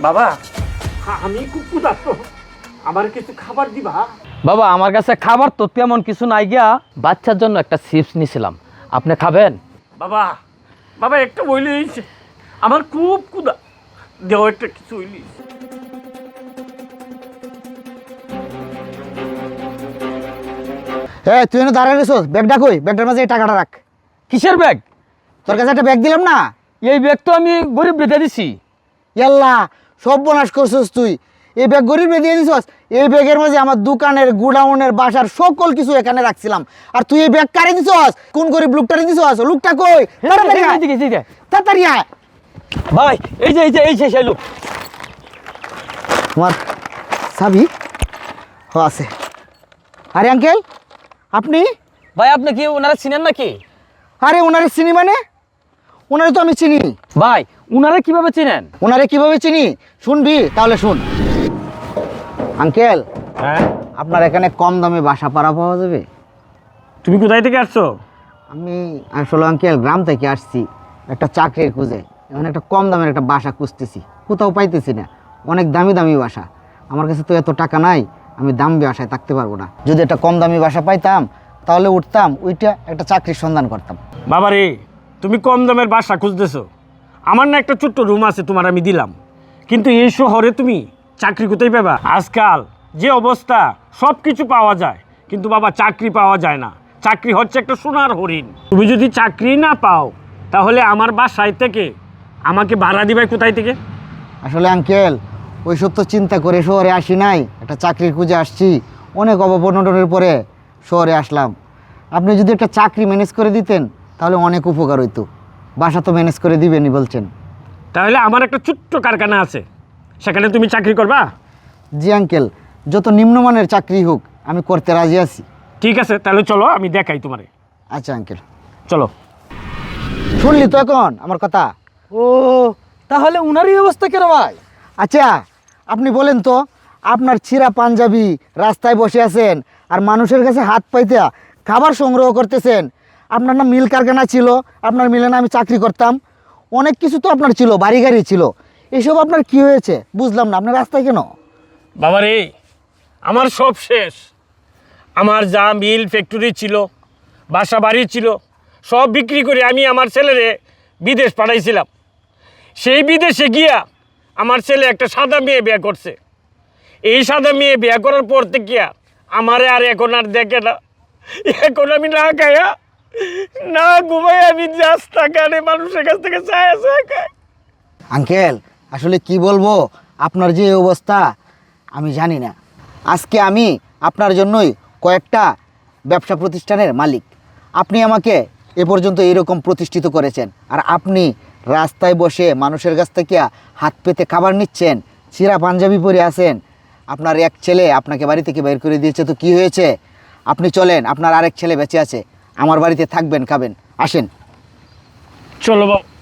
বাবা আমি খুব ক্ষুধার্ত, আমার কিছু খাবার দিবা? বাবা আমার কাছে খাবার তো তেমন কিছু নাই গিয়া, বাচ্চার জন্য একটা চিপস নিছিলাম, আপনি খাবেন? বাবা বাবা একটা বইলিস, আমার খুব ক্ষুধা, দেও একটা কিছু হইলিস। হ্যাঁ, তুই এনে দাঁড়ায় রেছিস, ব্যাগটা কই? ব্যাগটার মাঝে এই টাকাটা রাখ। কিসের ব্যাগ? তোর কাছে একটা ব্যাগ দিলাম না? এই ব্যাগ তো আমি গরিব রেখে দিছি। ইয়াল্লা, সব বনাশ করছিস তুই। এই ব্যাগ গরিবে দিয়ে দিছিস। এই ব্যাগের মাঝে আমার দোকানের, গুডাউনের, বাসার সকল কিছু এখানে রাখছিলাম। আর তুই এই ব্যাগ কারে দিছিস? কোন গরিব লোকটারে দিছিস? লোকটা কই? তাড়াতাড়ি আয়, তাড়াতাড়ি আয়। ভাই এই যে লোক। তোমার চাবি আছে? আরে আঙ্কেল, আপনি? ভাই আপনি কি ওনারা চিনেন নাকি? আরে ওনারে চিনি মানে? ওনারে তো আমি চিনি। ভাই ওনারা কিভাবে চিনেন? ওনারে কিভাবে চিনি শুনবি? তাহলে শুন। আঙ্কেল, হ্যাঁ, আপনার এখানে কম দামে বাসা ভাড়া পাওয়া যাবে? তুমি কোথায় থেকে আসছো? আমি আসলে আঙ্কেল গ্রাম থেকে আসছি একটা চাকরির খুঁজে। এখন একটা কম দামের একটা বাসা খুঁজতেছি, কোথাও পাইতেছি না। অনেক দামি দামি বাসা, আমার কাছে তো এত টাকা নাই, আমি দামি বাসায় থাকতে পারবো না। যদি একটা কম দামি বাসা পাইতাম তাহলে উঠতাম, ওইটা একটা চাকরির সন্ধান করতাম। বাবারে, তুমি কম দামের বাসা খুঁজতেছো? আমার না একটা ছোট্ট রুম আছে, তোমার আমি দিলাম, কিন্তু এই শহরে তুমি চাকরি কোথায় পাবা? আজকাল যে অবস্থা, সব কিছু পাওয়া যায়, কিন্তু বাবা চাকরি পাওয়া যায় না। চাকরি হচ্ছে একটা সোনার হরিণ। তুমি যদি চাকরি না পাও, তাহলে আমার বাসায় থেকে আমাকে ভাড়া দিবে কোথায় থেকে? আসলে আঙ্কেল ওইসব তো চিন্তা করে শহরে আসি নাই, একটা চাকরির খুঁজে আসছি। অনেক অবনটনের পরে শহরে আসলাম। আপনি যদি একটা চাকরি ম্যানেজ করে দিতেন তাহলে অনেক উপকার হইতো। বাসা তো ম্যানেজ করে দিবেনই বলছেন। তাহলে আমার একটা ছোট্ট কারখানা আছে, সেখানে তুমি চাকরি করবা? জি আঙ্কেল, যত নিম্নমানের চাকরি হোক আমি করতে রাজি আছি। ঠিক আছে, তাহলে চলো আমি দেখাই তোমারে। আচ্ছা আঙ্কেল, চলো। শুনলি তো এখন আমার কথা? ও তাহলে উনারই অবস্থা কেন ভাই? আচ্ছা আপনি বলেন তো, আপনার ছিঁড়া পাঞ্জাবি রাস্তায় বসে আছেন আর মানুষের কাছে হাত পাইতে খাবার সংগ্রহ করতেছেন। আপনার না মিল কারখানা ছিল, আপনার মিলে না আমি চাকরি করতাম, অনেক কিছু তো আপনার ছিল, বাড়ি গাড়ি ছিল। এসব আপনার কি হয়েছে বুঝলাম না, আপনার রাস্তায় কেন? বাবারে, আমার সব শেষ। আমার যা মিল ফ্যাক্টরি ছিল, বাসা বাড়ি ছিল, সব বিক্রি করে আমি আমার ছেলেরে বিদেশ পাঠাইছিলাম। সেই বিদেশে গিয়া আমার ছেলে একটা সাদা মেয়ে বিয়ে করছে। এই সাদা মেয়ে বিয়ে করার পর থেকে আমারে আর এখন আর দেখে না। এখন আমি না খাইয়া না ঘুমাই আমি রাস্তা কানে মানুষের কাছ থেকে চায় খাই। আঙ্কেল আসলে কি বলবো, আপনার যে অবস্থা আমি জানি না। আজকে আমি আপনার জন্যই কয়েকটা ব্যবসা প্রতিষ্ঠানের মালিক। আপনি আমাকে এ পর্যন্ত এইরকম প্রতিষ্ঠিত করেছেন, আর আপনি রাস্তায় বসে মানুষের কাছ থেকে হাত পেতে খাবার নিচ্ছেন, ছিঁড়া পাঞ্জাবি পরে আছেন। আপনার এক ছেলে আপনাকে বাড়ি থেকে বের করে দিয়েছে, তো কি হয়েছে? আপনি চলেন, আপনার আরেক ছেলে বেঁচে আছে, আমার বাড়িতে থাকবেন, খাবেন, আসেন। চলো বাবা।